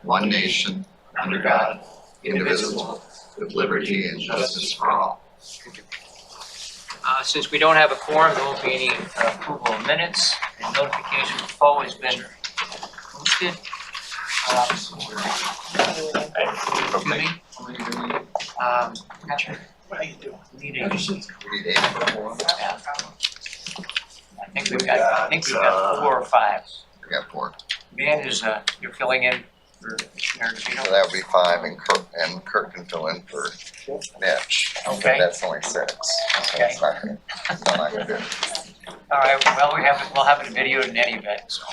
one nation, under God, indivisible, with liberty and justice for all. Since we don't have a quorum, there won't be any approval of minutes. The notification of poll has been posted. Excuse me. How you doing? Need We need eight for quorum. I think we've got 4 or 5. We got 4. Dan is you're filling in for Commissioner So DeVito. that would be 5, and Kirk can fill in for Mitch. Okay. That's only 6. So Okay. it's not gonna do it. All right. Well, we'll have it videoed in any event. So.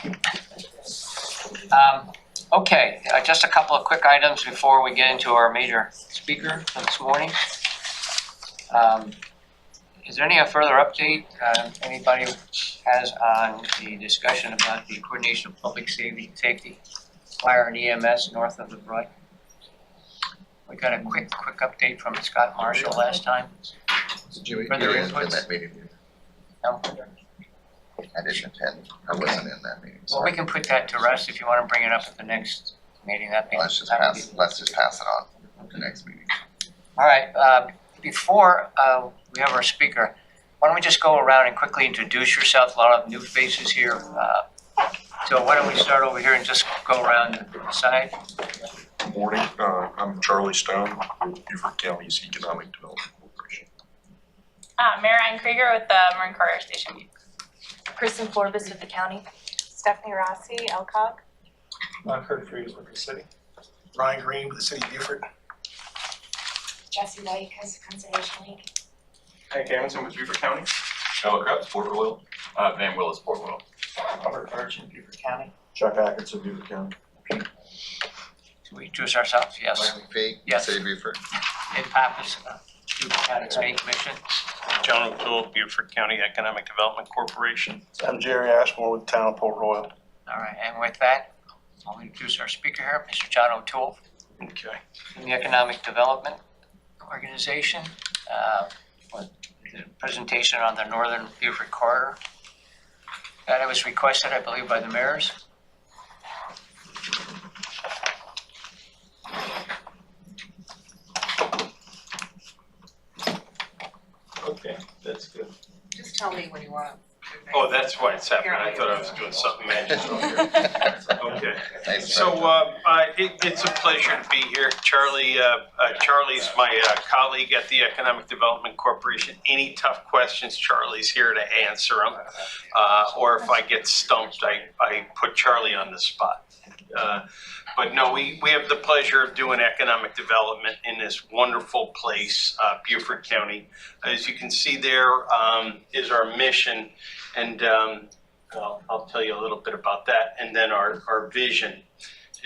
Okay. Just a couple of quick items before we get into our major speaker for this morning. Is there any further update anybody has on the discussion about the coordination of public safety, fire and EMS north of the Broad? We got a quick update from Scott Marshall last time. Jimmy, Further you didn't inputs? attend that meeting. No? I didn't attend. I wasn't in that meeting. Well, we can put that to rest if you want to bring it up at the next meeting. Let's just pass it on to the next meeting. All right. Before we have our speaker, why don't we just go around and quickly introduce yourself? A lot of new faces here. So why don't we start over here and just go around the side? Good morning, I'm Charlie Stone with Beaufort County's Economic Development Corporation. Marianne Krieger with the Marine Corps Air Station. Kristen Forbes with the county. Stephanie Rossi, LCOG. Kurt Freeze with the city. Ryan Green with the city of Beaufort. Jesse White, Conservation League. Hank Amundsen with Beaufort County. Noah Krebs, Port Royal. Van Willis, Port Royal. Robert Virgin, Beaufort County. Chuck Atkinson, Beaufort County. Should we introduce ourselves? Yes. Michael Fee, Yes. City of Beaufort. Ed Pappas, Beaufort County Planning Commission. John O'Toole, Beaufort County Economic Development Corporation. I'm Jerry Ashmore with the town of Port Royal. All right, and with that, I'll introduce our speaker here, Mr. John O'Toole Okay. from the Economic Development Organization. With the presentation on the Northern Beaufort Corridor. That was requested, I believe, by the mayors. Okay, that's good. Just tell me when you want. Oh, that's why it's happening. I thought I was doing something magic over here. Okay. Nice So try. it's a pleasure to be here. Charlie's my colleague at the Economic Development Corporation. Any tough questions, Charlie's here to answer them. Or if I get stumped, I put Charlie on the spot. But no, we have the pleasure of doing economic development in this wonderful place, Beaufort County. As you can see there is our mission, and I'll tell you a little bit about that, and then our vision.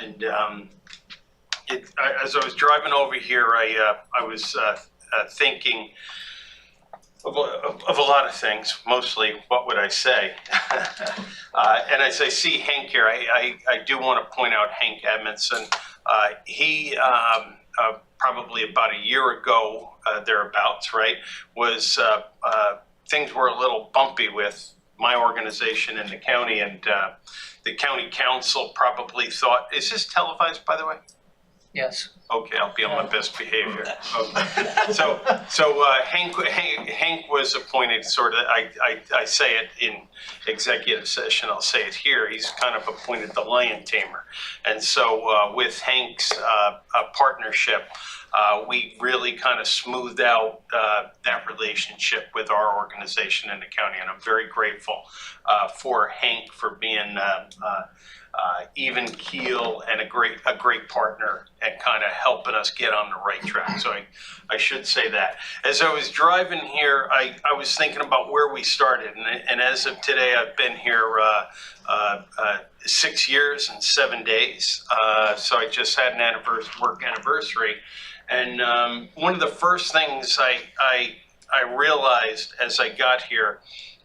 And as I was driving over here, I was thinking of a lot of things, mostly what would I say? And as I see Hank here, I do want to point out Hank Edmondson. He probably about a year ago, thereabouts, right, was things were a little bumpy with my organization in the county, and the county council probably thought, is this televised, by the way? Yes. Okay, I'll be on my best behavior. Okay. So Hank was appointed sort of, I say it in executive session, I'll say it here, he's kind of appointed the lion tamer. And so with Hank's partnership, we really kind of smoothed out that relationship with our organization in the county. And I'm very grateful for Hank for being even keel and a great partner and kind of helping us get on the right track. So I should say that. As I was driving here, I was thinking about where we started, and as of today, I've been here 6 years and 7 days. So I just had an work anniversary, and one of the first things I realized as I got here,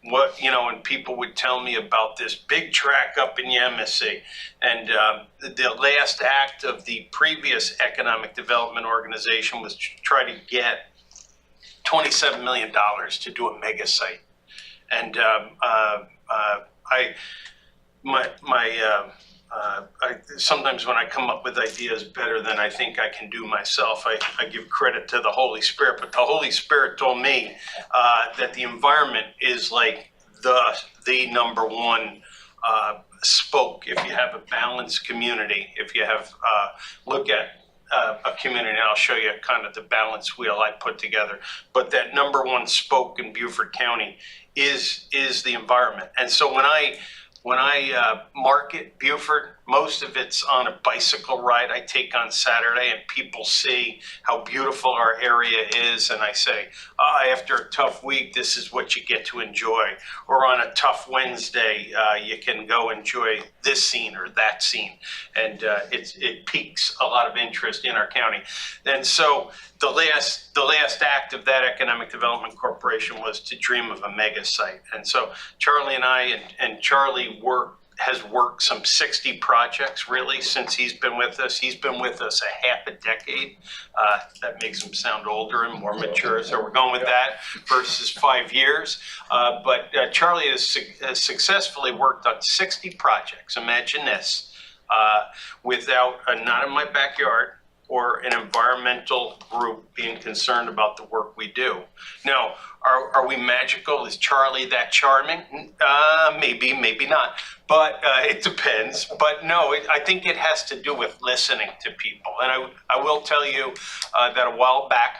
and people would tell me about this big track up in Yemassee, and the last act of the previous economic development organization was to try to get $27 million to do a mega site. And sometimes when I come up with ideas better than I think I can do myself, I give credit to the Holy Spirit. But the Holy Spirit told me that the environment is like the number one spoke. If you have a balanced community, if you have look at a community, and I'll show you kind of the balance wheel I put together. But that number one spoke in Beaufort County is the environment. And so when I market Beaufort, most of it's on a bicycle ride I take on Saturday, and people see how beautiful our area is, and I say, after a tough week, this is what you get to enjoy. Or on a tough Wednesday, you can go enjoy this scene or that scene, and it piques a lot of interest in our county. And so the last act of that Economic Development Corporation was to dream of a mega site. And so Charlie and I, and Charlie has worked some 60 projects really since he's been with us. He's been with us a half a decade. That makes him sound older and more mature, so we're going with that versus 5 years. But Charlie has successfully worked on 60 projects. Imagine this, without not in my backyard, or an environmental group being concerned about the work we do. Now, are we magical? Is Charlie that charming? Maybe, maybe not. But it depends. But no, I think it has to do with listening to people. And I will tell you that a while back,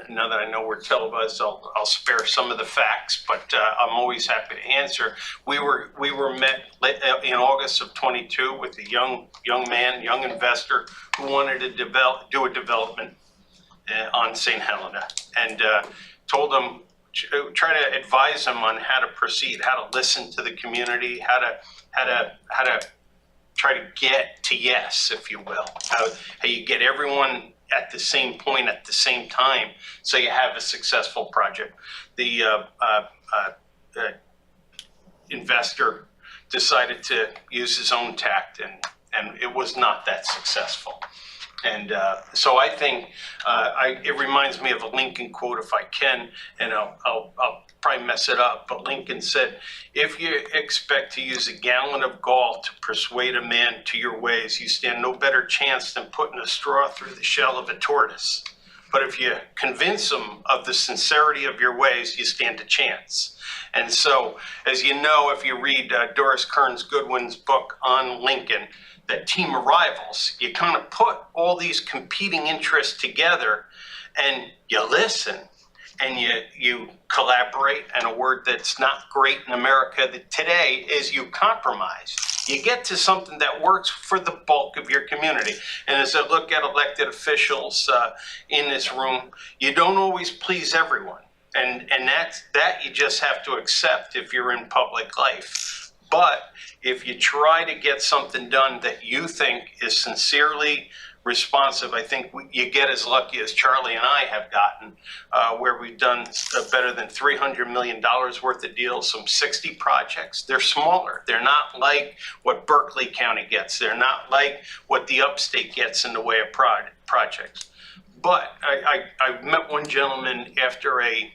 now that I know we're televised, I'll spare some of the facts, but I'm always happy to answer. We were met in August of 22 with a young investor who wanted to do a development on St. Helena, and told them, try to advise them on how to proceed, how to listen to the community, how to try to get to yes, if you will, how you get everyone at the same point at the same time, so you have a successful project. The investor decided to use his own tact, and it was not that successful. And so I think it reminds me of a Lincoln quote, if I can, and I'll probably mess it up, but Lincoln said, if you expect to use a gallon of gall to persuade a man to your ways, you stand no better chance than putting a straw through the shell of a tortoise. But if you convince them of the sincerity of your ways, you stand a chance. And so, as you know, if you read Doris Kearns Goodwin's book on Lincoln, that team of rivals, you kind of put all these competing interests together and you listen and you collaborate. And a word that's not great in America today is you compromise. You get to something that works for the bulk of your community. And as I look at elected officials in this room, you don't always please everyone. And that you just have to accept if you're in public life. But if you try to get something done that you think is sincerely responsive, I think you get as lucky as Charlie and I have gotten, where we've done better than $300 million worth of deals, some 60 projects. They're smaller. They're not like what Berkeley County gets. They're not like what the upstate gets in the way of projects. But I met one gentleman after a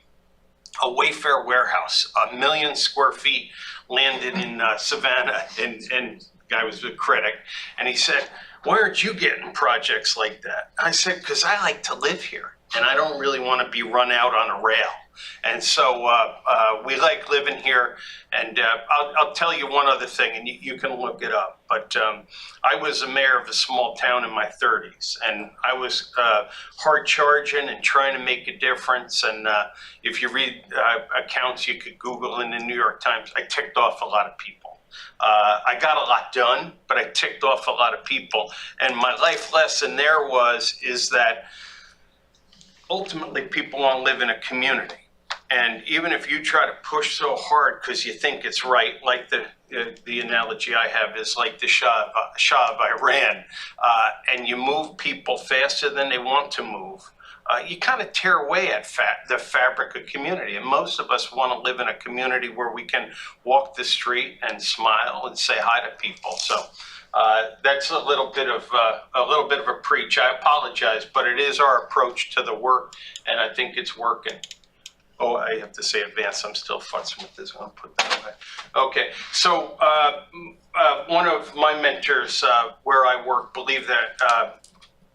Wayfair warehouse, 1 million square feet, landed in Savannah, and the guy was a critic, and he said, why aren't you getting projects like that? I said, because I like to live here, and I don't really want to be run out on a rail. And so we like living here. And I'll tell you one other thing, and you can look it up. But I was a mayor of a small town in my 30s, and I was hard charging and trying to make a difference. And if you read accounts, you could Google in the New York Times, I ticked off a lot of people. I got a lot done, but I ticked off a lot of people. And my life lesson there is that ultimately people want to live in a community. And even if you try to push so hard because you think it's right, like the analogy I have is like the Shah of Iran, and you move people faster than they want to move, you kind of tear away at the fabric of community. And most of us want to live in a community where we can walk the street and smile and say hi to people. So that's a little bit of a preach. I apologize, but it is our approach to the work, and I think it's working. Oh, I have to say advanced, I'm still futzing with this, I'll put that away. Okay, so one of my mentors where I work believe that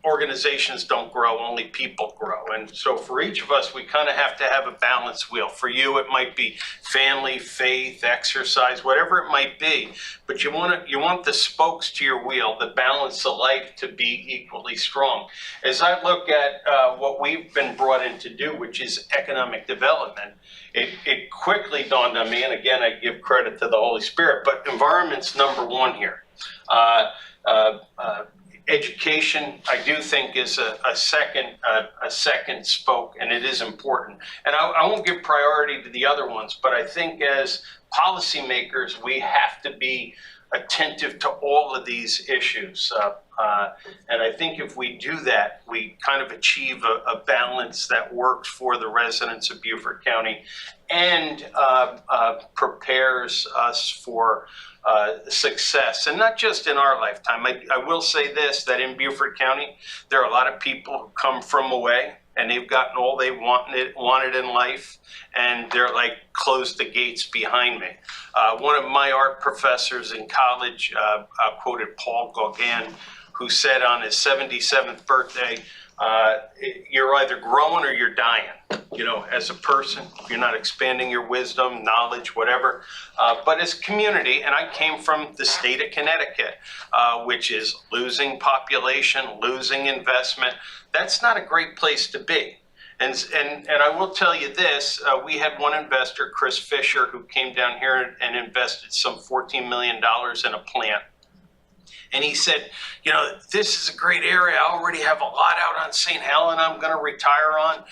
organizations don't grow, only people grow. And so for each of us, we kind of have to have a balance wheel. For you, it might be family, faith, exercise, whatever it might be. But you want the spokes to your wheel, the balance of life, to be equally strong. As I look at what we've been brought in to do, which is economic development, it quickly dawned on me, and again, I give credit to the Holy Spirit, but environment's number one here. Education, I do think, is a second spoke, and it is important. And I won't give priority to the other ones, but I think as policymakers, we have to be attentive to all of these issues. And I think if we do that, we kind of achieve a balance that works for the residents of Beaufort County and prepares us for success, and not just in our lifetime. I will say this, that in Beaufort County, there are a lot of people who come from away and they've gotten all they wanted in life, and they're like, close the gates behind me. One of my art professors in college quoted Paul Gauguin, who said on his 77th birthday, you're either growing or you're dying. You know, as a person, you're not expanding your wisdom, knowledge, whatever. But as a community, and I came from the state of Connecticut, which is losing population, losing investment. That's not a great place to be. And I will tell you this, we had one investor, Chris Fisher, who came down here and invested some $14 million in a plant. And he said, you know, this is a great area. I already have a lot out on St. Helena I'm going to retire on.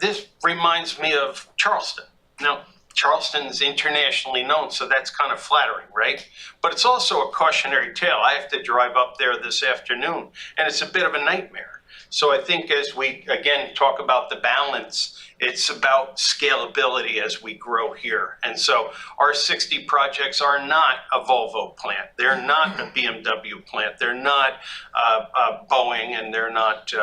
This reminds me of Charleston. Now, Charleston's internationally known, so that's kind of flattering, right? But it's also a cautionary tale. I have to drive up there this afternoon, and it's a bit of a nightmare. So I think as we, again, talk about the balance, it's about scalability as we grow here. And so our 60 projects are not a Volvo plant. They're not a BMW plant. They're not Boeing, and they're not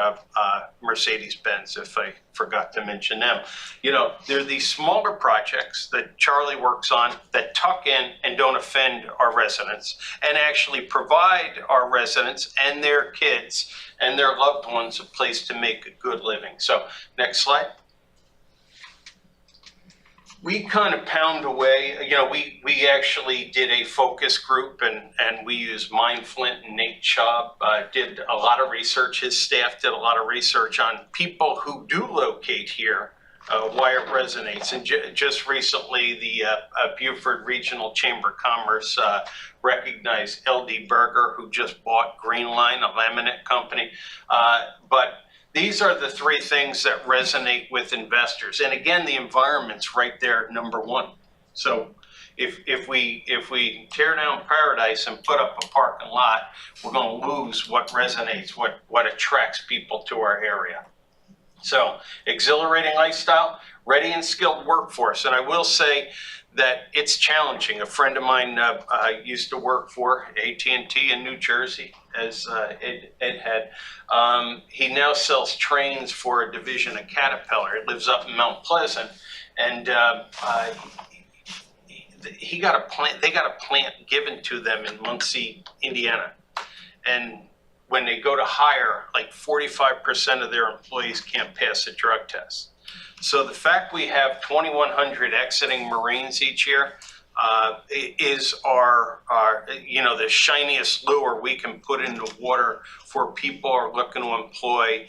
Mercedes-Benz, if I forgot to mention them. You know, they're these smaller projects that Charlie works on that tuck in and don't offend our residents, and actually provide our residents and their kids and their loved ones a place to make a good living. So next slide. We kind of pound away, you know, we actually did a focus group, and we used Mine Flint and Nate Schaub, did a lot of research. His staff did a lot of research on people who do locate here, why it resonates. And just recently, the Beaufort Regional Chamber of Commerce recognized LD Berger, who just bought Green Line, a laminate company. But these are the three things that resonate with investors. And again, the environment's right there, number one. So if we tear down Paradise and put up a parking lot, we're going to lose what resonates, what attracts people to our area. So exhilarating lifestyle, ready and skilled workforce. And I will say that it's challenging. A friend of mine used to work for AT&T in New Jersey, as Ed had. He now sells trains for a division of Caterpillar. It lives up in Mount Pleasant, and he got a plant. They got a plant given to them in Muncie, Indiana, and when they go to hire, like 45% of their employees can't pass a drug test. So the fact we have 2,100 exiting Marines each year is our you know, the shiniest lure we can put into water for people who are looking to employ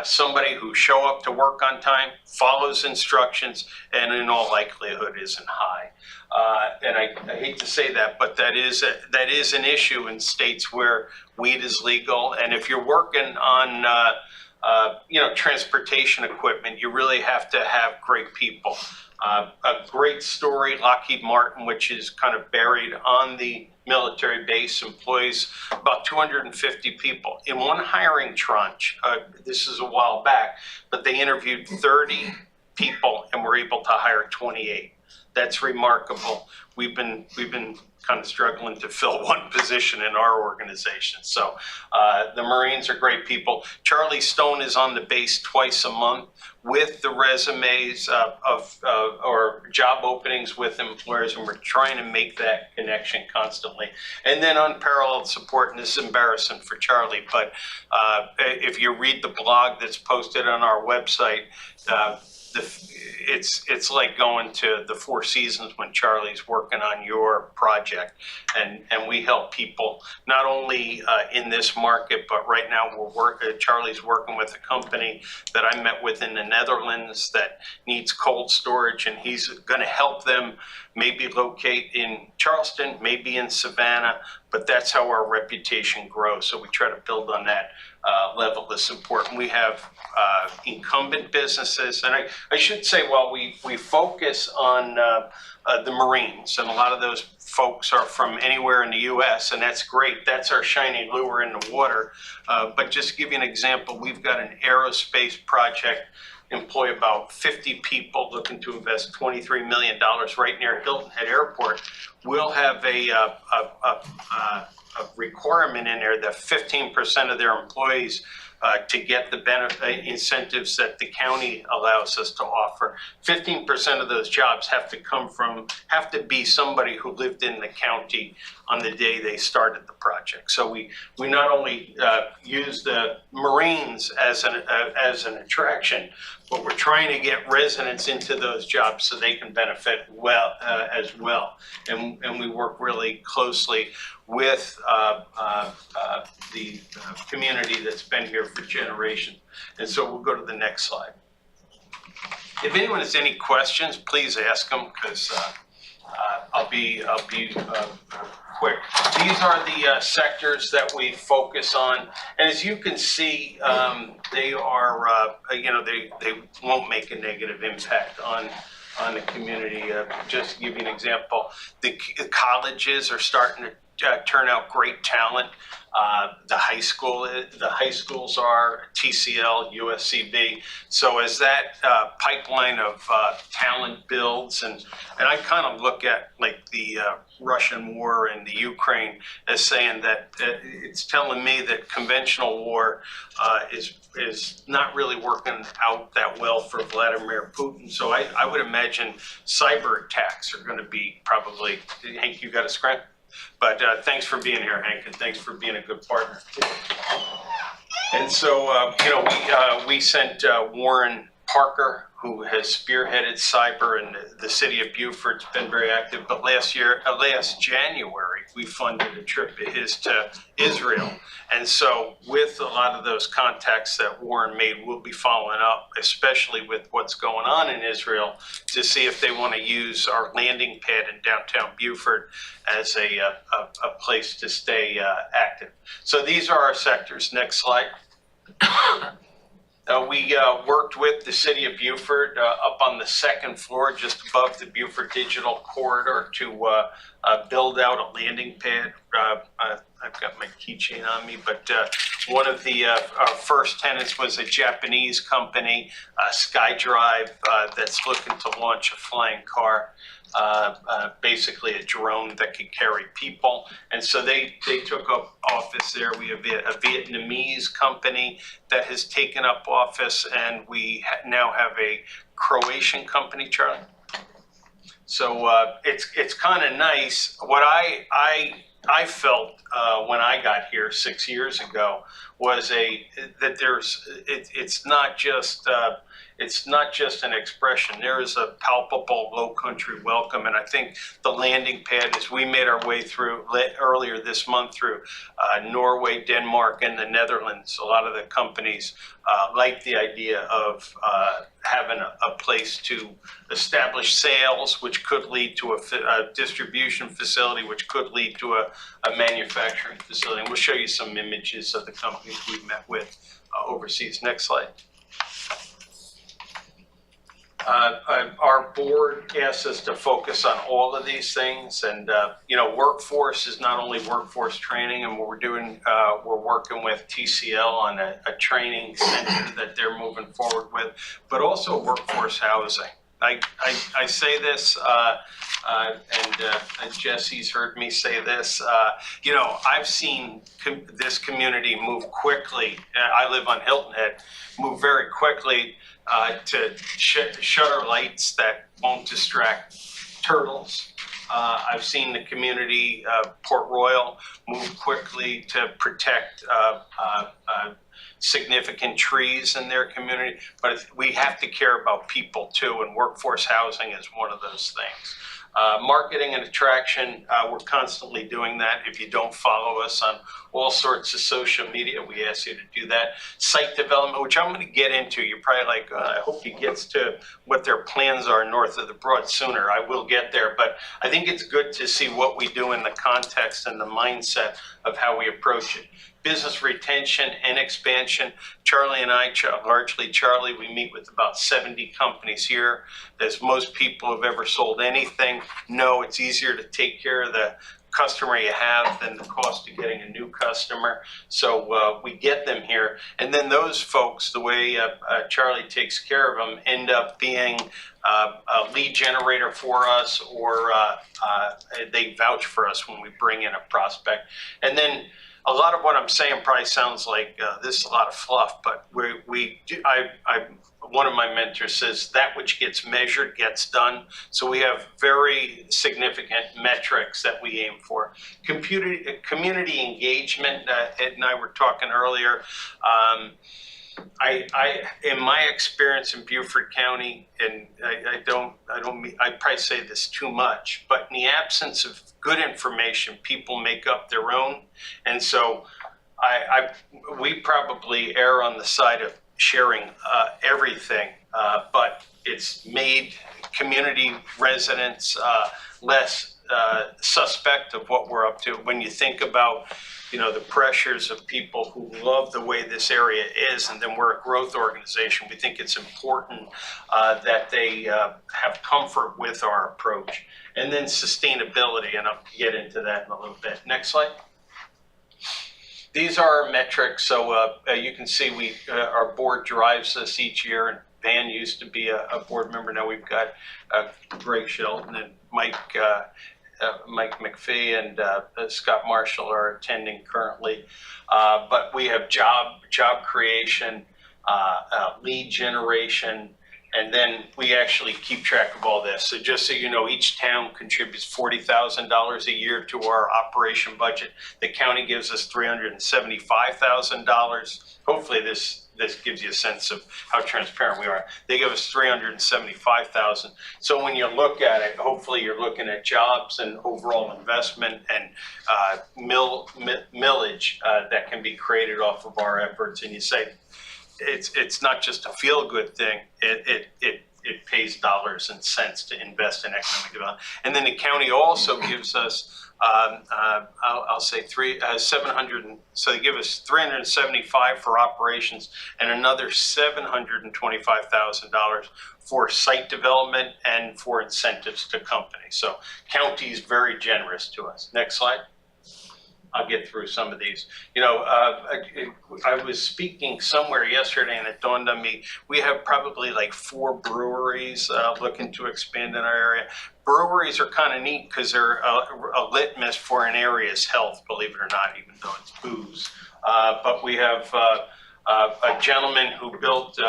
somebody who show up to work on time, follows instructions, and in all likelihood isn't high. And I hate to say that, but that is an issue in states where weed is legal. And if you're working on you know, transportation equipment, you really have to have great people. A great story, Lockheed Martin, which is kind of buried on the military base, employs about 250 people. In one hiring tranche, this is a while back, but they interviewed 30 people and were able to hire 28. That's remarkable. We've been kind of struggling to fill one position in our organization. So the Marines are great people. Charlie Stone is on the base twice a month with the resumes or job openings with employers, and we're trying to make that connection constantly. And then unparalleled support, and this is embarrassing for Charlie, but if you read the blog that's posted on our website, it's like going to the Four Seasons when Charlie's working on your project, and we help people not only in this market, but right now Charlie's working with a company that I met with in the Netherlands that needs cold storage, and he's going to help them maybe locate in Charleston, maybe in Savannah, but that's how our reputation grows. So we try to build on that level of support. And we have incumbent businesses, and I should say, while we focus on the Marines, and a lot of those folks are from anywhere in the U.S., and that's great. That's our shiny lure in the water. But just to give you an example, we've got an aerospace project, employ about 50 people, looking to invest $23 million right near Hilton Head Airport. We'll have a requirement in there that 15% of their employees to get the benefit incentives that the county allows us to offer. 15% of those jobs have to be somebody who lived in the county on the day they started the project. So we not only use the Marines as an attraction, but we're trying to get residents into those jobs so they can benefit as well. And we work really closely with the community that's been here for generations. And so we'll go to the next slide. If anyone has any questions, please ask them, because I'll be quick. These are the sectors that we focus on, and as you can see, they are they won't make a negative impact on the community. Just to give you an example, the colleges are starting to turn out great talent. The high schools are TCL, USCB. So as that pipeline of talent builds, and I kind of look at like the Russian war and the Ukraine as saying that it's telling me that conventional war is not really working out that well for Vladimir Putin. So I would imagine cyber attacks are going to be probably. Hank, you got a script? But thanks for being here, Hank, and thanks for being a good partner. And so, we sent Warren Parker, who has spearheaded cyber in the city of Beaufort. It's been very active. But last January, we funded a trip of his to Israel. And so with a lot of those contacts that Warren made, we'll be following up, especially with what's going on in Israel, to see if they want to use our landing pad in downtown Beaufort as a place to stay active. So these are our sectors. Next slide. We worked with the city of Beaufort up on the second floor, just above the Beaufort Digital Corridor, to build out a landing pad. I've got my keychain on me, but one of the our first tenants was a Japanese company, SkyDrive, that's looking to launch a flying car. Basically a drone that could carry people. And so they took up office there. We have a Vietnamese company that has taken up office, and we now have a Croatian company, Charlie. So it's kind of nice. What I felt when I got here 6 years ago was that it's not just an expression. There is a palpable low country welcome, and I think the landing pad, as we made our way through earlier this month through Norway, Denmark, and the Netherlands, a lot of the companies like the idea of having a place to establish sales, which could lead to a distribution facility, which could lead to a manufacturing facility. And we'll show you some images of the companies we've met with overseas. Next slide. Our board asks us to focus on all of these things, and workforce is not only workforce training, and what we're doing, we're working with TCL on a training center that they're moving forward with, but also workforce housing. I say this, and Jesse's heard me say this. You know, I've seen this community move quickly. I live on Hilton Head, move very quickly to shutter lights that won't distract turtles. I've seen the community, Port Royal, move quickly to protect significant trees in their community, but we have to care about people too, and workforce housing is one of those things. Marketing and attraction, we're constantly doing that. If you don't follow us on all sorts of social media, we ask you to do that. Site development, which I'm going to get into. You're probably like, I hope he gets to what their plans are north of the Broad sooner. I will get there, but I think it's good to see what we do in the context and the mindset of how we approach it. Business retention and expansion. Charlie and I, largely Charlie, we meet with about 70 companies here. As most people who've ever sold anything know, it's easier to take care of the customer you have than the cost of getting a new customer. So we get them here. And then those folks, the way Charlie takes care of them, end up being a lead generator for us, or they vouch for us when we bring in a prospect. And then a lot of what I'm saying probably sounds like this is a lot of fluff, but one of my mentors says that which gets measured gets done. So we have very significant metrics that we aim for. Community engagement, Ed and I were talking earlier. In my experience in Beaufort County, and I probably say this too much, but in the absence of good information, people make up their own. And so we probably err on the side of sharing everything, but it's made community residents less suspect of what we're up to. When you think about, you know, the pressures of people who love the way this area is, and then we're a growth organization, we think it's important that they have comfort with our approach. And then sustainability, and I'll get into that in a little bit. Next slide. These are our metrics. So you can see our board drives us each year, and Van used to be a board member. Now we've got Greg Shelton and Mike McPhee and Scott Marshall are attending currently. But we have job creation, lead generation, and then we actually keep track of all this. So just so you know, each town contributes $40,000 a year to our operation budget. The county gives us $375,000. Hopefully this gives you a sense of how transparent we are. They give us $375,000. So when you look at it, hopefully you're looking at jobs and overall investment and millage that can be created off of our efforts. And you say, it's not just a feel-good thing. It pays dollars and cents to invest in economic development. And then the county also gives us, I'll say 700. So they give us 375 for operations and another $725,000 for site development and for incentives to companies. So county is very generous to us. Next slide. I'll get through some of these. You know, I was speaking somewhere yesterday and it dawned on me, we have probably like 4 breweries looking to expand in our area. Breweries are kind of neat because they're a litmus for an area's health, believe it or not, even though it's booze. But we have a gentleman who built,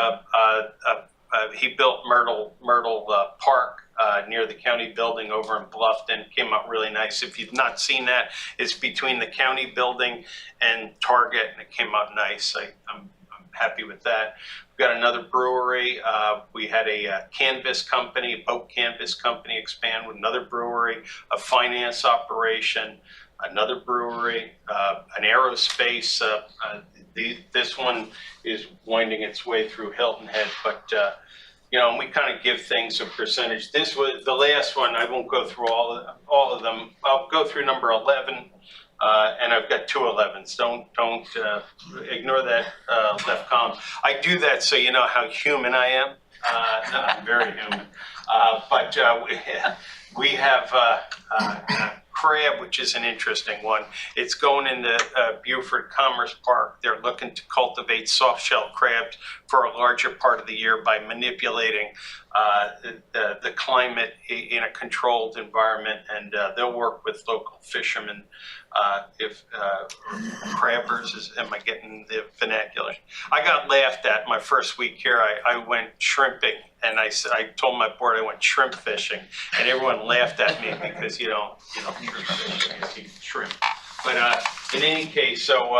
he built Myrtle Park near the county building over in Bluffton. Came out really nice. If you've not seen that, it's between the county building and Target, and it came out nice. I'm happy with that. We've got another brewery. We had a canvas company, boat canvas company expand with another brewery, a finance operation, another brewery, an aerospace. This one is winding its way through Hilton Head, but you know, and we kind of give things a percentage. This was the last one. I won't go through all of them. I'll go through number 11, and I've got 2 11s. Don't ignore that left column. I do that so you know how human I am. I'm very human. But we have crab, which is an interesting one. It's going into Beaufort Commerce Park. They're looking to cultivate soft-shell crabs for a larger part of the year by manipulating the climate in a controlled environment, and they'll work with local fishermen. If crabbers, am I getting the vernacular? I got laughed at my first week here. I went shrimping, and I told my board I went shrimp fishing, and everyone laughed at me because you don't eat shrimp. But in any case, so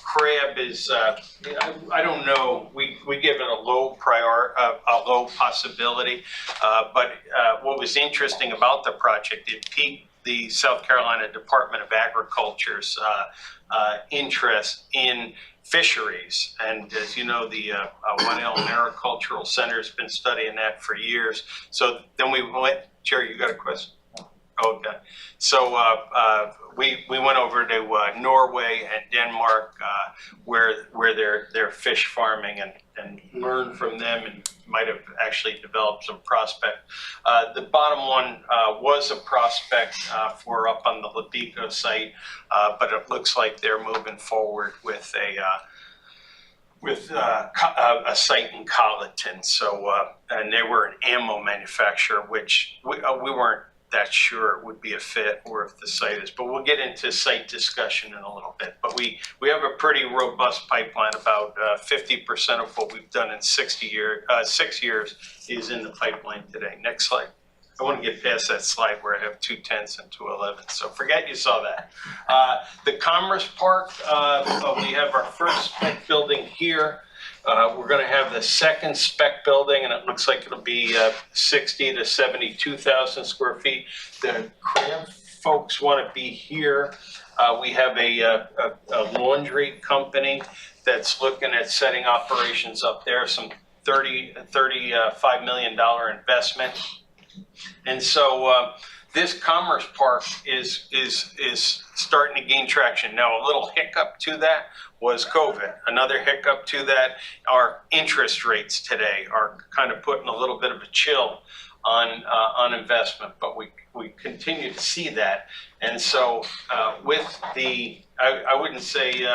crab is I don't know. We give it a low possibility. But what was interesting about the project, it piqued the South Carolina Department of Agriculture's interest in fisheries. And as you know, the One-Elm Agricultural Center has been studying that for years. So then we went, Jerry, you got a question? Okay. So we went over to Norway and Denmark where they're fish farming and learned from them and might have actually developed some prospect. The bottom one was a prospect for up on the Labico site, but it looks like they're moving forward with a site in Colleton. So and they were an ammo manufacturer, which we weren't that sure it would be a fit or if the site is, but we'll get into site discussion in a little bit. But we have a pretty robust pipeline. About 50% of what we've done in 6 years is in the pipeline today. Next slide. I want to get past that slide where I have 2 10s and 2 11s. So forget you saw that. The Commerce Park, we have our first spec building here. We're going to have the second spec building, and it looks like it'll be 60 to 72,000 square feet. The crab folks want to be here. We have a laundry company that's looking at setting operations up there, some $35 million investment. And so this Commerce Park is starting to gain traction. Now, a little hiccup to that was COVID. Another hiccup to that, our interest rates today are kind of putting a little bit of a chill on investment, but we continue to see that. And so with the, I wouldn't say,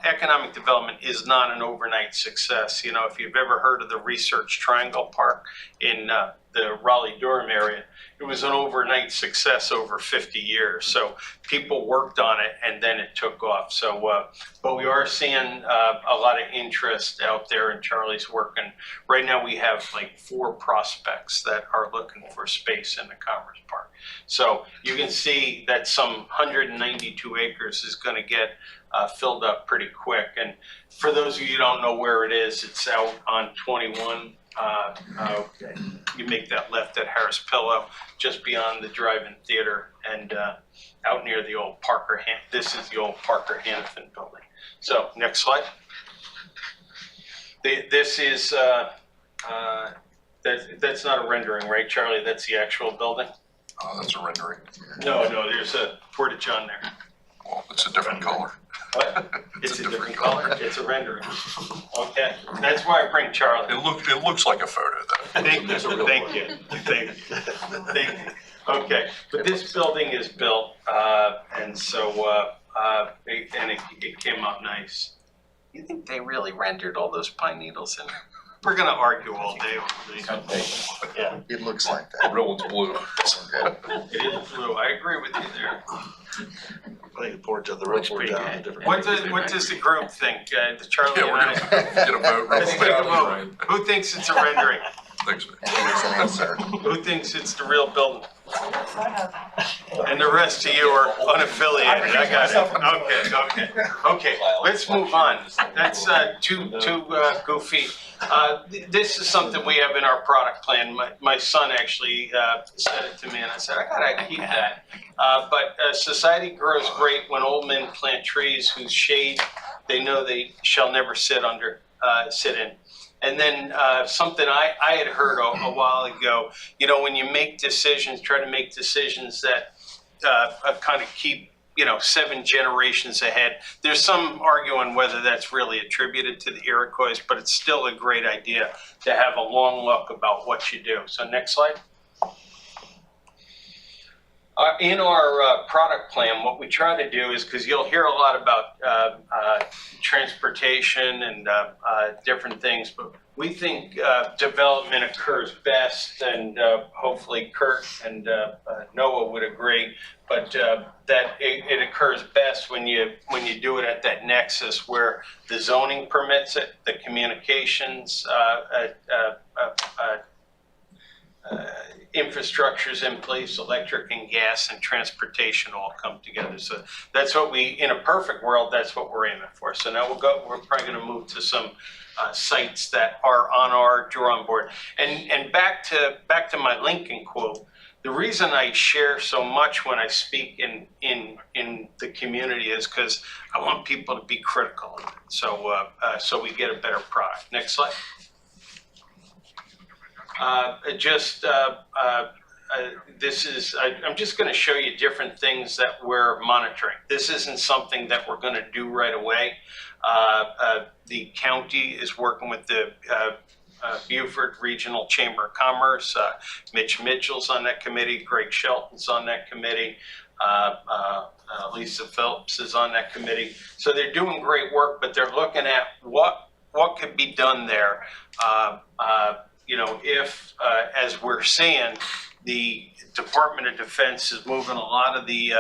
economic development is not an overnight success. You know, if you've ever heard of the Research Triangle Park in the Raleigh-Durham area, it was an overnight success over 50 years. So people worked on it and then it took off. So, but we are seeing a lot of interest out there, and Charlie's working. Right now we have like 4 prospects that are looking for space in the Commerce Park. So you can see that some 192 acres is going to get filled up pretty quick. And for those of you who don't know where it is, it's out on 21. You make that left at Harris Pillow, just beyond the drive-in theater, and out near the old Parker. This is the old Parker Hannafin building. So next slide. This is that's not a rendering, right, Charlie? That's the actual building. That's a rendering. No, there's a Porta-John there. Well, it's a different color. What? It's a different color. It's a rendering. Okay, that's why I bring Charlie. It looks like a photo though. Thank you. Okay, but this building is built, and so it came out nice. You think they really rendered all those pine needles in there? We're gonna argue all day over these. Yeah, It looks like The that. real one's blue. it is blue. I agree with you there. I think the porch of the road poured down a different. What does the group think? The Charlie Yeah, and we're I. gonna get a vote. Let's take a vote. Who thinks it's a rendering? Thanks, man. Here's an answer. Who thinks it's the real building? And the rest of you are unaffiliated. I got it. Okay. Let's move on. That's too goofy. This is something we have in our product plan. My son actually said it to me, and I said, I gotta keep that. But society grows great when old men plant trees whose shade they know they shall never sit in. And then something I had heard a while ago, you know, when you make decisions, try to make decisions that kind of keep, 7 generations ahead. There's some arguing whether that's really attributed to the Iroquois, but it's still a great idea to have a long look about what you do. So next slide. In our product plan, what we try to do is, because you'll hear a lot about transportation and different things, but we think development occurs best, and hopefully Kurt and Noah would agree, but that it occurs best when you do it at that nexus where the zoning permits it, the communications infrastructure's in place, electric and gas and transportation all come together. So that's what we, in a perfect world, that's what we're aiming for. So now we're probably going to move to some sites that are on our drawing board. And back to my Lincoln quote. The reason I share so much when I speak in the community is because I want people to be critical of it. So so we get a better product. Next slide. This is, I'm just going to show you different things that we're monitoring. This isn't something that we're going to do right away. The county is working with the Beaufort Regional Chamber of Commerce. Mitch Mitchell's on that committee. Greg Shelton's on that committee. Lisa Phelps is on that committee. So they're doing great work, but they're looking at what could be done there. You know, if, as we're seeing, the Department of Defense is moving a lot of the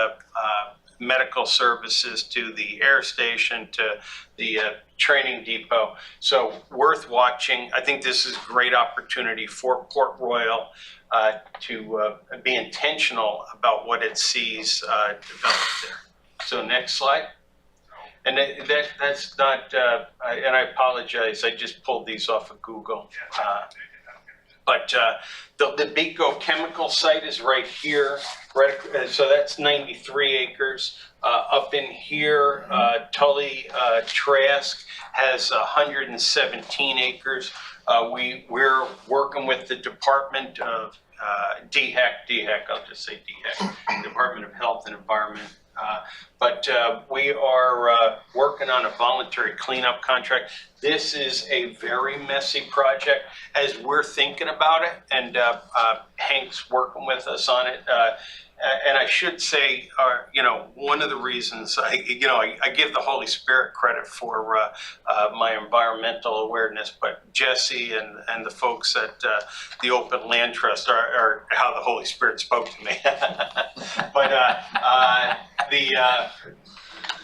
medical services to the air station, to the training depot. So worth watching. I think this is a great opportunity for Port Royal to be intentional about what it sees developed there. So next slide. And that's not, and I apologize, I just pulled these off of Google. But the Beco chemical site is right here, right, so that's 93 acres. Up in here, Tully Trask has 117 acres. We're working with the Department of DHEC, I'll just say DHEC, Department of Health and Environment. But we are working on a voluntary cleanup contract. This is a very messy project as we're thinking about it, and Hank's working with us on it. And I should say, you know, one of the reasons I give the Holy Spirit credit for my environmental awareness, but Jesse and the folks at the Open Land Trust are how the Holy Spirit spoke to me. But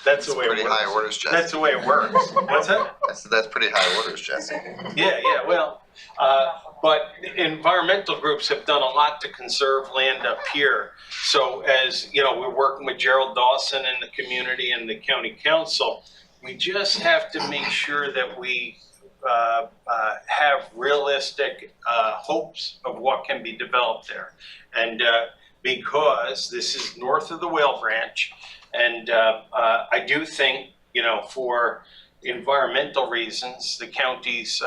that's the way it works. Pretty high orders, Jesse. That's the way it works. What's that? That's pretty high orders, Jesse. Yeah, well, but environmental groups have done a lot to conserve land up here. So as, you know, we're working with Gerald Dawson and the community and the county council, we just have to make sure that we have realistic hopes of what can be developed there. And because this is north of the Whale Branch, and I do think, you know, for environmental reasons, the county's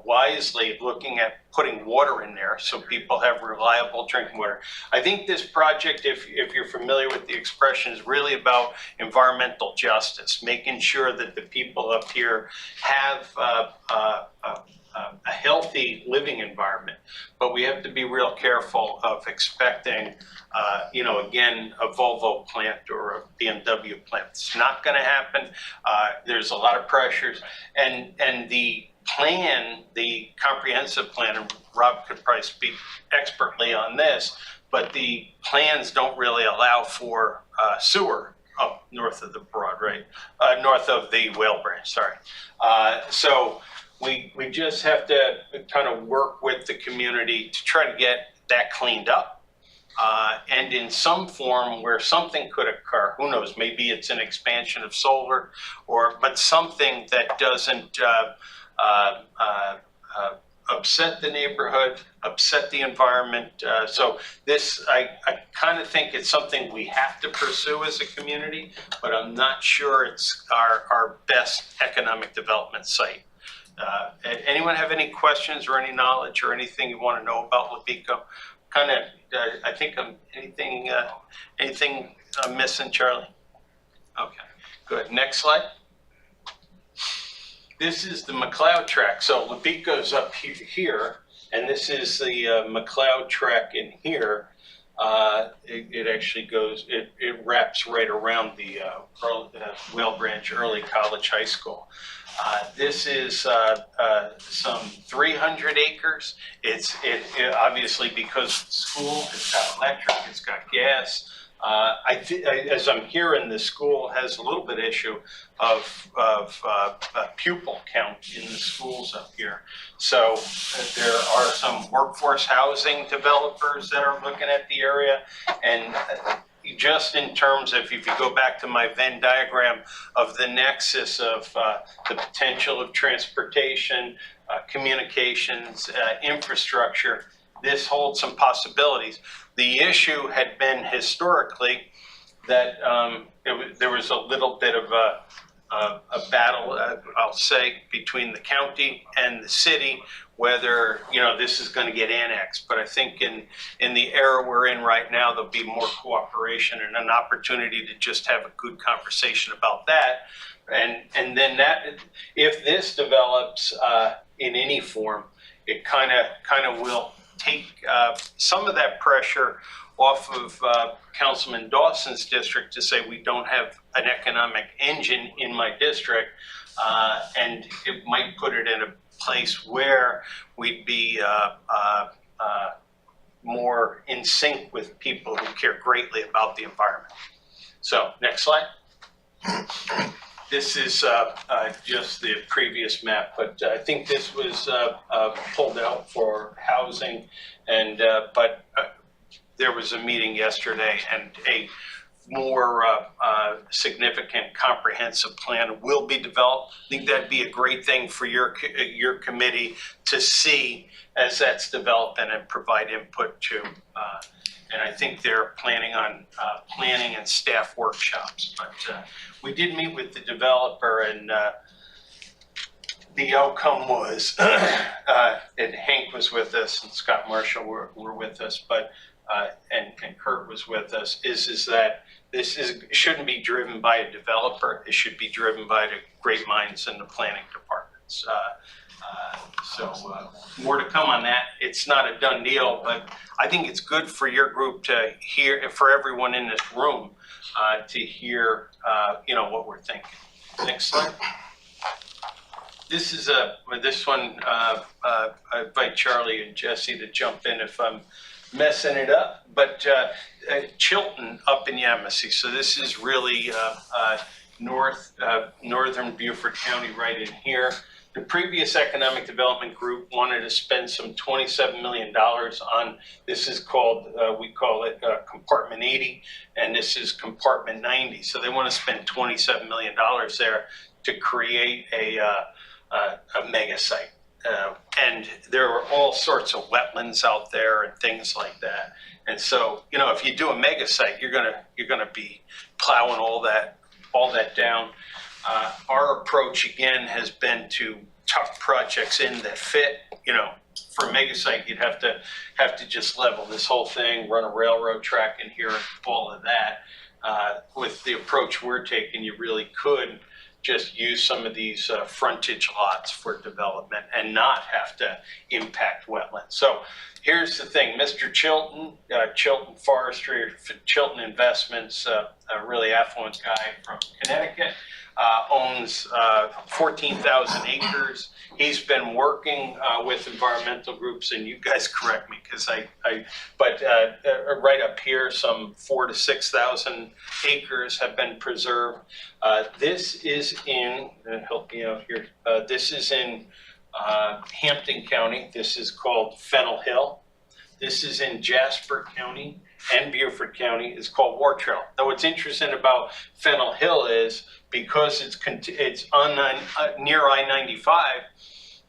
wisely looking at putting water in there so people have reliable drinking water. I think this project, if you're familiar with the expression, is really about environmental justice, making sure that the people up here have a healthy living environment. But we have to be real careful of expecting, you know, again, a Volvo plant or a BMW plant. It's not going to happen. There's a lot of pressures, and the plan, the comprehensive plan, and Rob could probably speak expertly on this, but the plans don't really allow for sewer up north of the Broad, right? North of the Whale Branch, sorry. So we just have to kind of work with the community to try to get that cleaned up. And in some form where something could occur, who knows, maybe it's an expansion of solar, but something that doesn't upset the neighborhood, upset the environment. So this, I kind of think it's something we have to pursue as a community, but I'm not sure it's our best economic development site. Anyone have any questions or any knowledge or anything you want to know about LaBeco? Kind of, I think anything I'm missing, Charlie? Okay, good. Next slide. This is the McLeod track. So LaBeco's up here, and this is the McLeod track in here. It actually goes, it wraps right around the Whale Branch Early College High School. This is some 300 acres. It obviously, because school, it's got electric, it's got gas. As I'm hearing, the school has a little bit issue of pupil count in the schools up here. So there are some workforce housing developers that are looking at the area, and just in terms of, if you go back to my Venn diagram of the nexus of the potential of transportation, communications, infrastructure, this holds some possibilities. The issue had been historically that there was a little bit of a battle, I'll say, between the county and the city, whether, you know, this is going to get annexed. But I think in the era we're in right now, there'll be more cooperation and an opportunity to just have a good conversation about that. And then that, if this develops in any form, it kind of will take some of that pressure off of Councilman Dawson's district to say we don't have an economic engine in my district, and it might put it in a place where we'd be more in sync with people who care greatly about the environment. So, next slide. This is just the previous map, but I think this was pulled out for housing, and but there was a meeting yesterday, and a more significant comprehensive plan will be developed. I think that'd be a great thing for your committee to see as that's developing and provide input to. And I think they're planning on planning and staff workshops. But we did meet with the developer, and the outcome was, and Hank was with us, and Scott Marshall were with us, but and Kurt was with us, is that this shouldn't be driven by a developer. It should be driven by the great minds in the planning departments. So more to come on that. It's not a done deal, but I think it's good for your group to hear, for everyone in this room to hear, you know, what we're thinking. Next slide. This is this one. I invite Charlie and Jesse to jump in if I'm messing it up. But Chilton up in Yemassee. So this is really northern Beaufort County, right in here. The previous economic development group wanted to spend some $27 million on, this is called, we call it compartment 80, and this is compartment 90. So they want to spend $27 million there to create a mega site. And there are all sorts of wetlands out there and things like that. And so, you know, if you do a mega site, you're gonna be plowing all that down. Our approach again has been to tuck projects in that fit. You know, for a mega site, you'd have to just level this whole thing, run a railroad track in here, and all of that. With the approach we're taking, you really could just use some of these frontage lots for development and not have to impact wetlands. So here's the thing, Mr. Chilton, Chilton Forestry, or Chilton Investments, a really affluent guy from Connecticut, owns 14,000 acres. He's been working with environmental groups, and you guys correct me, because but right up here, some 4,000 to 6,000 acres have been preserved. This is in, help me out here, this is in Hampton County. This is called Fennel Hill. This is in Jasper County and Beaufort County. It's called War Trail. Now, what's interesting about Fennel Hill is because it's on near I-95.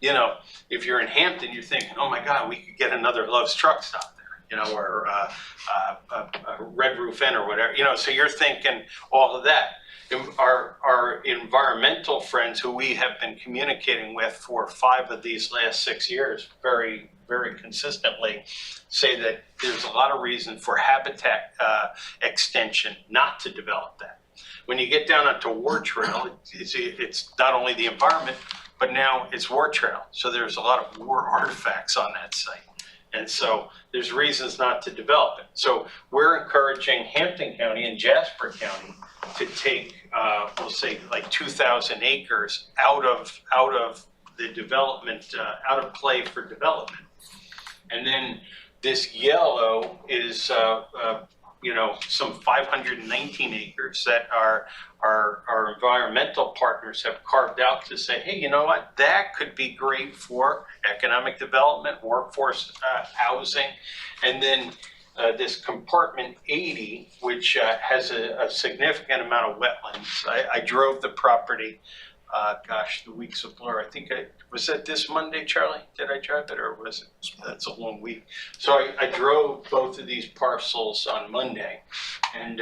You know, if you're in Hampton, you're thinking, oh my God, we could get another Love's Truck Stop there, you know, or a Red Roof Inn or whatever. You know, so you're thinking all of that. Our environmental friends, who we have been communicating with for 5 of these last 6 years, very, very consistently, say that there's a lot of reason for habitat extension not to develop that. When you get down onto War Trail, it's not only the environment, but now it's War Trail. So there's a lot of war artifacts on that site. And so there's reasons not to develop it. So we're encouraging Hampton County and Jasper County to take, we'll say like 2,000 acres out of the development, out of play for development. And then this yellow is, you know, some 519 acres that our environmental partners have carved out to say, hey, you know what, that could be great for economic development, workforce housing, and then this compartment 80, which has a significant amount of wetlands. I drove the property, gosh, the weeks of blur. I think was that this Monday, Charlie? Did I drive it, or was it? That's a long week. So I drove both of these parcels on Monday, and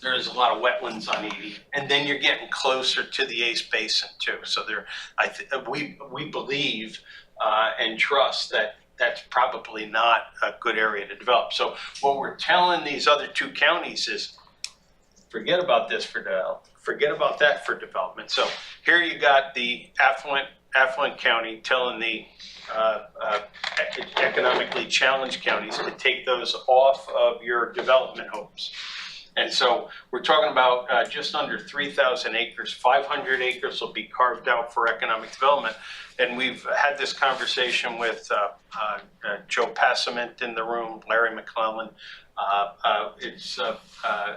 there's a lot of wetlands on 80, and then you're getting closer to the Ace Basin too. So there, we believe and trust that that's probably not a good area to develop. So what we're telling these other two counties is, forget about this for development. Forget about that for development. So here you got the affluent county telling the economically challenged counties to take those off of your development hopes. And so we're talking about just under 3,000 acres. 500 acres will be carved out for economic development. And we've had this conversation with Joe Passament in the room, Larry McClellan,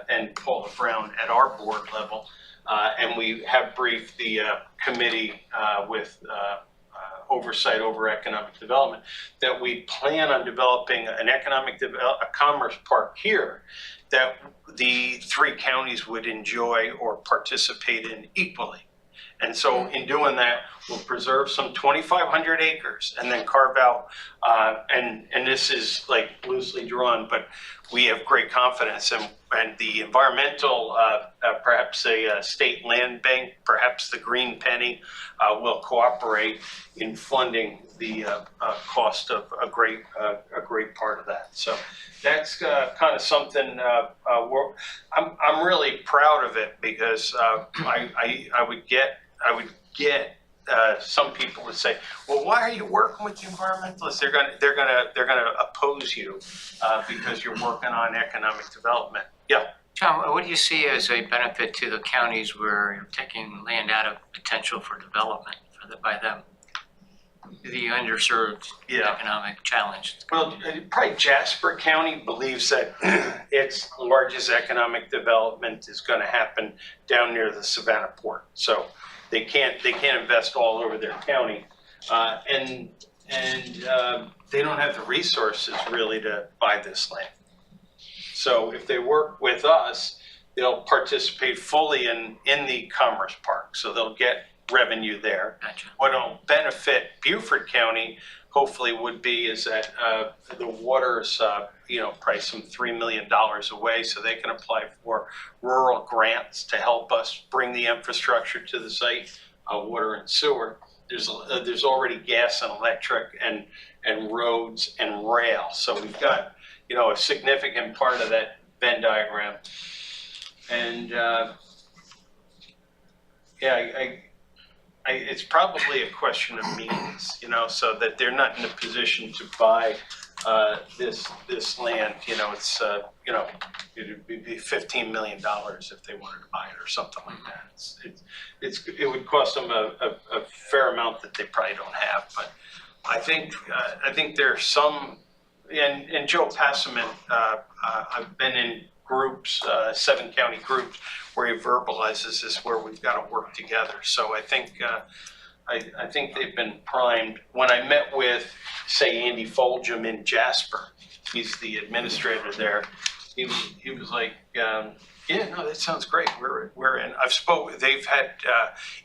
and Paula Brown at our board level. And we have briefed the committee with oversight over economic development that we plan on developing an a commerce park here that the three counties would enjoy or participate in equally. And so in doing that, we'll preserve some 2,500 acres and then carve out, and this is like loosely drawn, but we have great confidence, and the environmental, perhaps a state land bank, perhaps the Green Penny, will cooperate in funding the cost of a great part of that. So that's kind of something I'm really proud of it, because I would get some people would say, well, why are you working with the environmentalists? They're gonna oppose you because you're working on economic development. Yeah. John, what do you see as a benefit to the counties where you're taking land out of potential for development by them? The underserved economic challenge. Well, probably Jasper County believes that its largest economic development is going to happen down near the Savannah port. So they can't invest all over their county, and they don't have the resources really to buy this land. So if they work with us, they'll participate fully in the Commerce Park. So they'll get revenue there. Gotcha. What'll benefit Beaufort County, hopefully, would be is that the water's probably some $3 million away, so they can apply for rural grants to help us bring the infrastructure to the site, water and sewer. There's already gas and electric and roads and rail, so we've got a significant part of that Venn diagram, and it's probably a question of means, so that they're not in a position to buy this land. It's it would be $15 million if they wanted to buy it or something like that. It would cost them a fair amount that they probably don't have. But I think there's some, and Joe Passament, I've been in groups, 7 county groups, where he verbalizes this, where we've got to work together. So I think they've been primed. When I met with, say, Andy Foljam in Jasper, he's the administrator there. He was like, yeah, no, that sounds great. We're in. They've had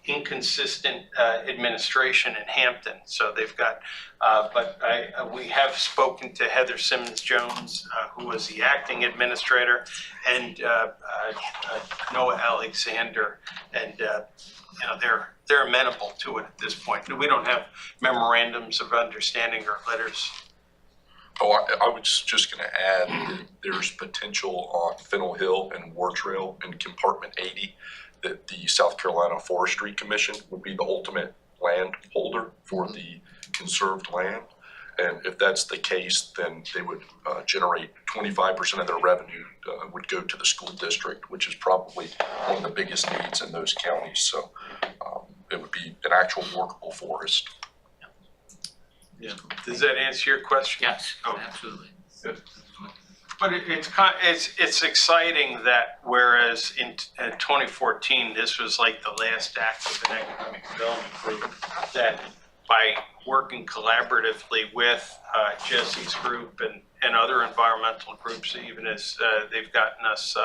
inconsistent administration in Hampton, so they've got. But we have spoken to Heather Simmons Jones, who was the acting administrator, and Noah Alexander, and they're amenable to it at this point. We don't have memorandums of understanding or letters. Oh, I was just going to add that there's potential on Fennel Hill and War Trail and Compartment 80 that the South Carolina Forestry Commission would be the ultimate land holder for the conserved land. And if that's the case, then they would generate 25% of their revenue would go to the school district, which is probably one of the biggest needs in those counties. So it would be an actual workable forest. Yeah. Does that answer your question? Yes, Okay. absolutely. But it's exciting that whereas in 2014, this was like the last act of an economic development group, that by working collaboratively with Jesse's group and other environmental groups, even as they've gotten us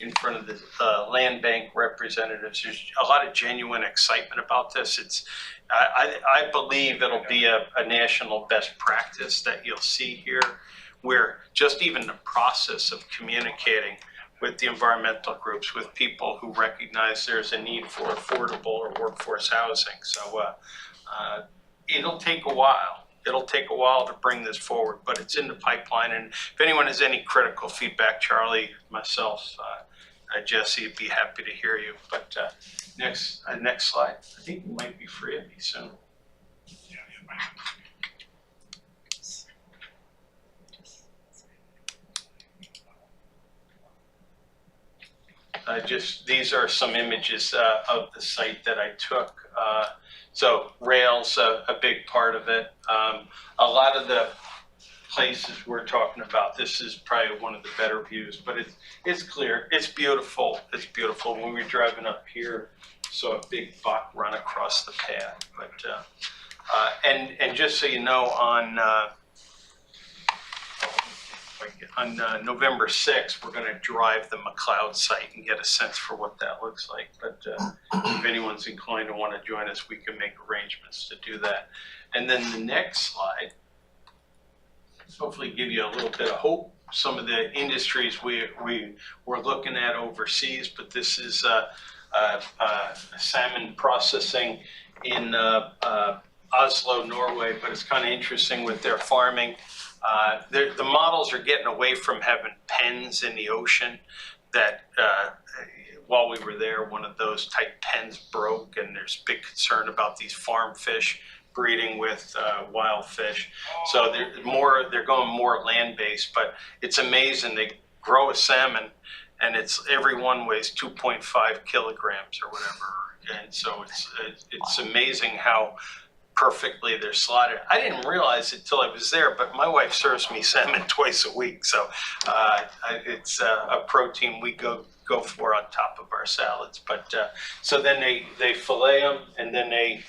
in front of the land bank representatives, there's a lot of genuine excitement about this. I believe it'll be a national best practice that you'll see here, where just even the process of communicating with the environmental groups, with people who recognize there's a need for affordable or workforce housing. So it'll take a while. It'll take a while to bring this forward, but it's in the pipeline. And if anyone has any critical feedback, Charlie, myself, Jesse, would be happy to hear you. But next slide. I think you might be free of me soon. These are some images of the site that I took. So rail's a big part of it. A lot of the places we're talking about, this is probably one of the better views, but it's clear, it's beautiful. It's beautiful. When we were driving up here, saw a big buck run across the path. But and just so you know, on November 6th, we're going to drive the McLeod site and get a sense for what that looks like. But if anyone's inclined to want to join us, we can make arrangements to do that. And then the next slide, hopefully give you a little bit of hope. Some of the industries we're looking at overseas, but this is salmon processing in Oslo, Norway, but it's kind of interesting with their farming. The models are getting away from having pens in the ocean that while we were there, one of those type pens broke, and there's big concern about these farm fish breeding with wild fish. So they're going more land-based, but it's amazing. They grow a salmon and every one weighs 2.5 kilograms or whatever. And so it's amazing how perfectly they're slotted. I didn't realize it till I was there, but my wife serves me salmon twice a week. So it's a protein we go for on top of our salads. But so then they fillet them, and then they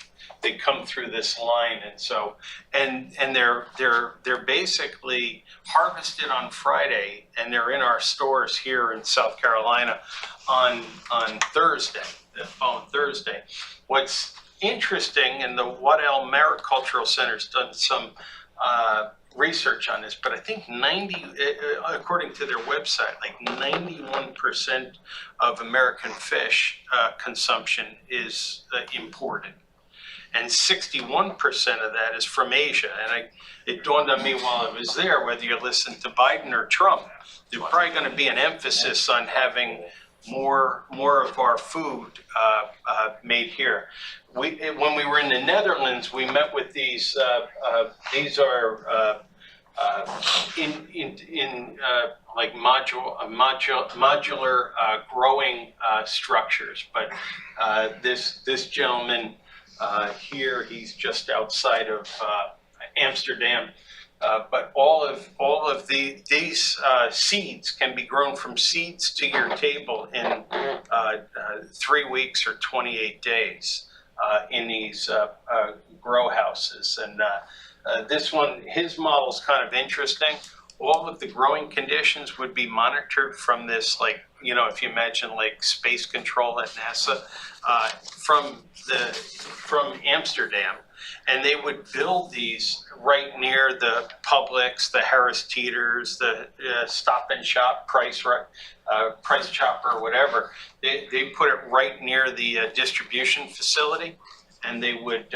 come through this line, and so and they're basically harvested on Friday, and they're in our stores here in South Carolina on Thursday, the following Thursday. What's interesting, and the Waddell Maricultural Center's done some research on this, but I think according to their website, like 91% of American fish consumption is imported. And 61% of that is from Asia. And it dawned on me while I was there, whether you listen to Biden or Trump, there's probably going to be an emphasis on having more of our food made here. When we were in the Netherlands, we met with these are like modular growing structures. But this gentleman here, he's just outside of Amsterdam. But all of these seeds can be grown from seeds to your table in 3 weeks or 28 days in these grow houses. And this one, his model's kind of interesting. All of the growing conditions would be monitored from this, like, you know, if you imagine like space control at NASA, from Amsterdam. And they would build these right near the Publix, the Harris Teeters, the Stop and Shop, Price Chopper, or whatever. They put it right near the distribution facility, and they would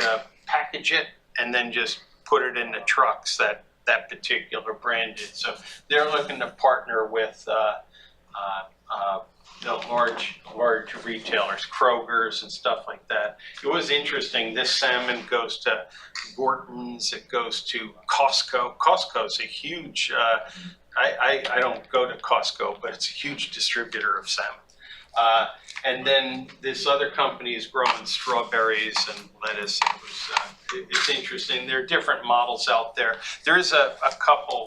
package it and then just put it in the trucks that particular brand did. So they're looking to partner with large retailers, Kroger's and stuff like that. It was interesting, this salmon goes to Gorton's, it goes to Costco. Costco's a huge, I don't go to Costco, but it's a huge distributor of salmon. And then this other company is growing strawberries and lettuce. It's interesting. There are different models out there. There's a couple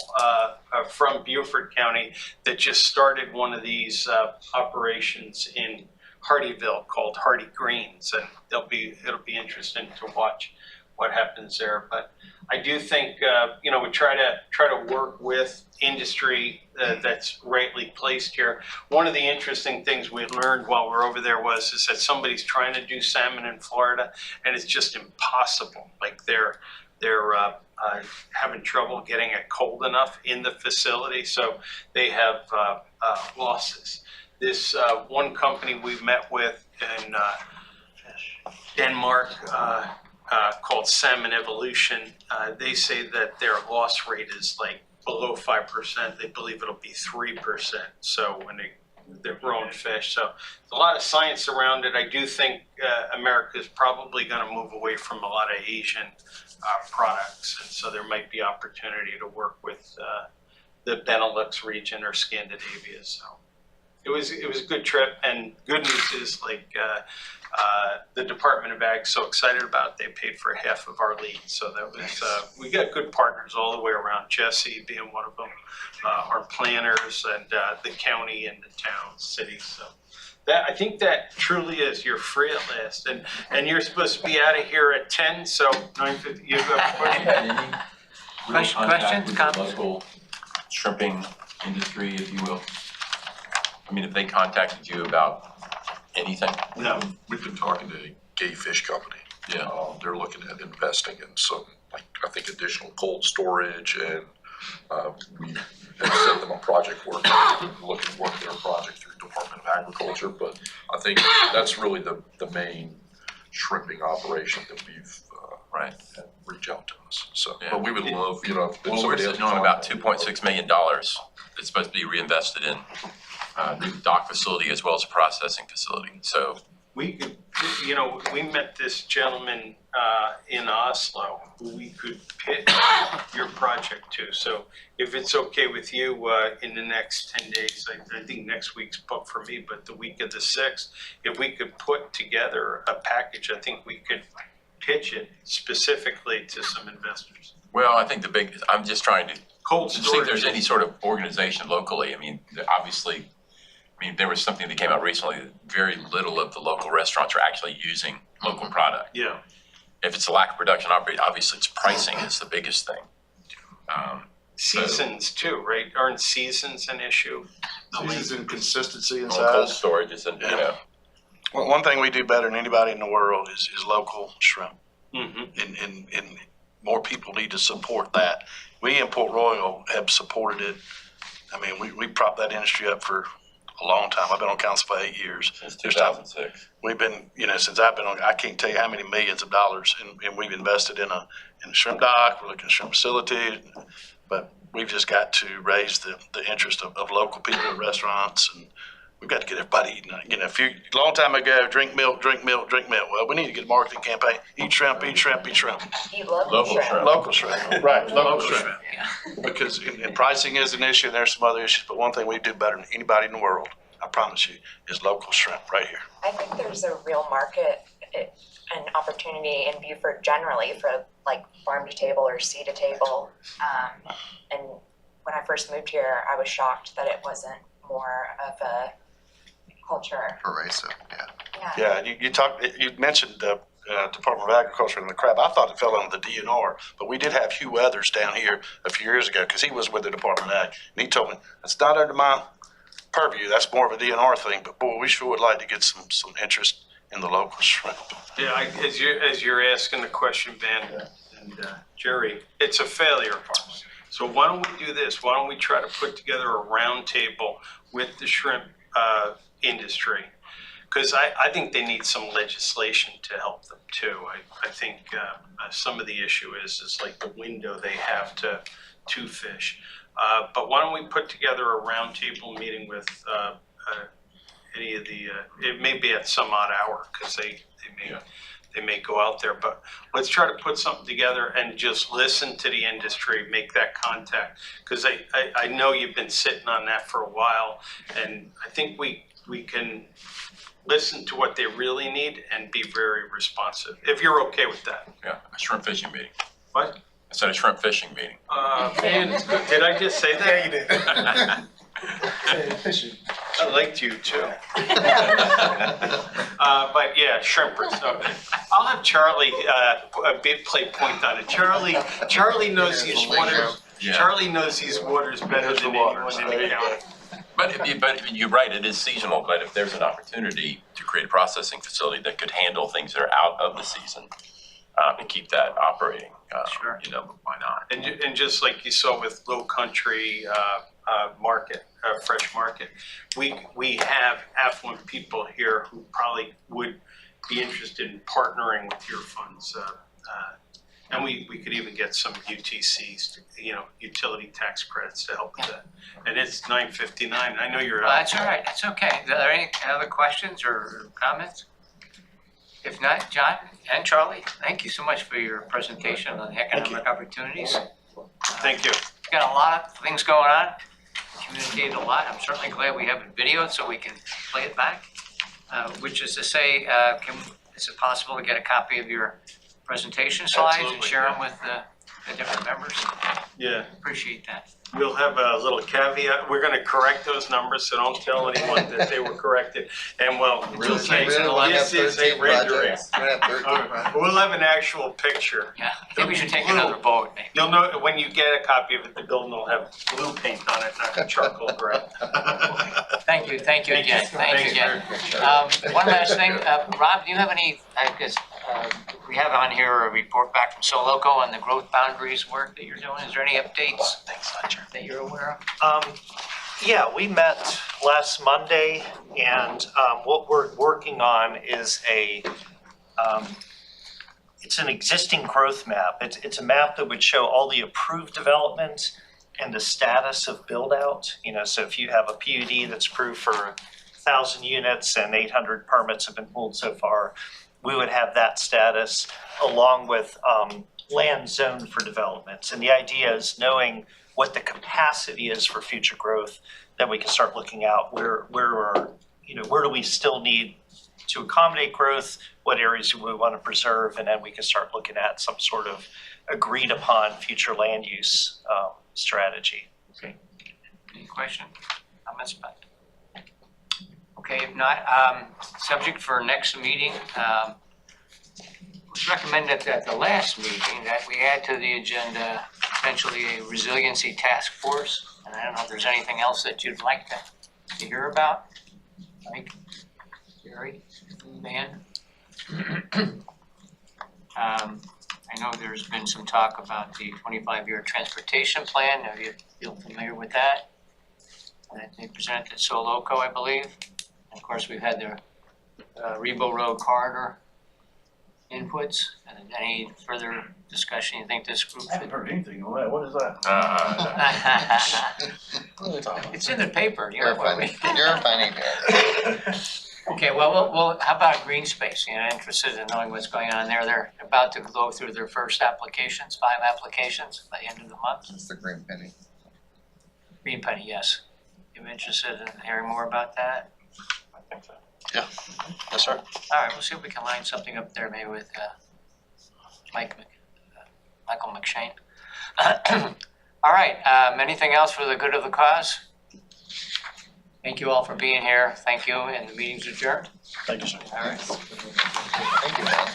from Beaufort County that just started one of these operations in Hardyville called Hardy Greens, and it'll be interesting to watch what happens there. But I do think we try to work with industry that's rightly placed here. One of the interesting things we learned while we're over there is that somebody's trying to do salmon in Florida, and it's just impossible. Like they're having trouble getting it cold enough in the facility, so they have losses. This one company we met with in Denmark called Salmon Evolution, they say that their loss rate is like below 5%. They believe it'll be 3%. So when they're growing fish, so there's a lot of science around it. I do think America is probably going to move away from a lot of Asian products, and so there might be opportunity to work with the Benelux region or Scandinavia. So it was a good trip, and good news is the Department of Ag so excited about it, they paid for half of our lead. So that was we got good partners all the way around. Jesse being one of them, our planners, and the county and the town, cities. So that I think that truly is. You're free at last, and you're supposed to be out of here at 10. So 9:50. You have a question? Questions, comments? Local shrimping industry, if you will. I mean, if they contacted you about anything? No. We've been talking to a gay fish company. Yeah. They're looking at investing in some, I think, additional cold storage, and we have sent them a project work, looking to work their project through Department of Agriculture. But I think that's really the main shrimping operation that we've had reach out to us. So, Yeah. but we would love, if Well, we're somebody sitting else on about contact- $2.6 million that's supposed to be reinvested in new dock facility as well as a processing facility. So We could, we met this gentleman in Oslo who we could pitch your project to. So if it's okay with you, in the next 10 days, I think next week's booked for me, but the week of the 6th, if we could put together a package, I think we could pitch it specifically to some investors. well, I think I'm just trying to Cold see if storage. there's any sort of organization locally. I mean, obviously, there was something that came out recently that very little of the local restaurants are actually using local product. Yeah. If it's a lack of production, obviously it's pricing is the biggest thing. Seasons too, right? Aren't seasons an issue? Seasons and consistency and Cold size. storage is, Well, one thing we do better than anybody in the world is local shrimp. Mm-hmm. And more people need to support that. We in Port Royal have supported it. I mean, we propped that industry up for a long time. I've been on council for 8 years. Since 2006. We've been, since I've been on, I can't tell you how many millions of dollars, and we've invested in a shrimp dock. We're looking at shrimp facility, but we've just got to raise the interest of local people at restaurants, and we've got to get everybody eating. A long time ago, drink milk, drink milk, drink milk. Well, we need to get a marketing campaign. Eat shrimp, eat shrimp, eat shrimp. Eat local Local shrimp. shrimp. Local shrimp, right, local shrimp. Because and pricing is an issue, and there's some other issues, but one thing we do better than anybody in the world, I promise you, is local shrimp right here. I think there's a real market and opportunity in Beaufort generally for like farm to table or sea to table. And when I first moved here, I was shocked that it wasn't more of a culture. Pervasive, yeah. Yeah. Yeah, you mentioned the Department of Agriculture and the crab. I thought it fell under the DNR, but we did have Hugh Weathers down here a few years ago because he was with the Department of Ag, and he told me it's not under my purview. That's more of a DNR thing. But boy, we sure would like to get some interest in the local shrimp. Yeah, as you're asking the question, Ben and Jerry, it's a failure of ours. So why don't we do this? Why don't we try to put together a round table with the shrimp industry? Because I think they need some legislation to help them too. I think some of the issue is like the window they have to fish. But why don't we put together a roundtable meeting with any of the, it may be at some odd hour, because they may go out there, but let's try to put something together and just listen to the industry, make that contact. Because I know you've been sitting on that for a while, and I think we can listen to what they really need and be very responsive, if you're okay with that. Yeah, a shrimp fishing meeting. What? I said a shrimp fishing meeting. Man, did I just say Yeah, you that? did. I liked you too. But yeah, shrimpers, okay. I'll have Charlie, a bit play point on it. Charlie knows these waters, Yeah. Charlie knows these waters better than anyone in the county. But you're right, it is seasonal, but if there's an opportunity to create a processing facility that could handle things that are out of the season, and keep that operating, Sure. you know, why not? And just like you saw with Low Country, market, fresh market, we have affluent people here who probably would be interested in partnering with your funds. And we could even get some UTCs, you know, utility tax credits to help with that. And it's $9.59. I know you're Well, out. that's all right, that's okay. Are there any other questions or comments? If not, John and Charlie, thank you so much for your presentation on the economic opportunities. Thank you. Got a lot of things going on, communicated a lot. I'm certainly glad we have it videoed so we can play it back. Which is to say, is it possible to get a copy of your presentation slides and Absolutely, share them yeah. with the different members? Yeah. Appreciate that. We'll have a little caveat. We're gonna correct those numbers, so don't tell anyone that they were corrected. And well, we'll say, this is a rendering. All right. We'll have an actual picture. Yeah, I think we should take another vote, maybe. You'll know, when you get a copy of it, the building will have blue paint on it, not charcoal gray. Thank you again, thank you again. One last thing, Rob, do you have any, I guess, we have on here a report back from Soloco on the growth boundaries work that you're doing. Is there any updates that you're aware of? Yeah, we met last Monday, and what we're working on is it's an existing growth map. It's a map that would show all the approved development and the status of build out. You know, so if you have a PUD that's approved for 1,000 units and 800 permits have been pulled so far, we would have that status along with land zoned for developments. And the idea is knowing what the capacity is for future growth, then we can start looking out where do we still need to accommodate growth, what areas do we want to preserve, and then we can start looking at some sort of agreed upon future land use strategy. Okay. Any question, comments about that? Okay, if not, subject for next meeting, it was recommended at the last meeting that we add to the agenda potentially a resiliency task force. And I don't know if there's anything else that you'd like to hear about. Mike, Gary, Dan? I know there's been some talk about the 25-year transportation plan. Are you feel familiar with that? That they presented at Soloco, I believe. And of course, we've had the Rebo Road corridor inputs. And any further discussion you think this group I haven't heard anything on that. What is that? should? It's in the paper. You're funny guy. Okay, well, how about green space? You know, interested in knowing what's going on there. They're about to go through their first applications, 5 applications by the end of the month. It's the green penny. Green Penny, yes. You interested in hearing more about that? I think so. Yeah, yes, sir. All right, we'll see if we can line something up there maybe with Michael McShane. All right, anything else for the good of the cause? Thank you all for being here. Thank you, and the meeting's adjourned. Thank you, sir. All right. Thank you, man.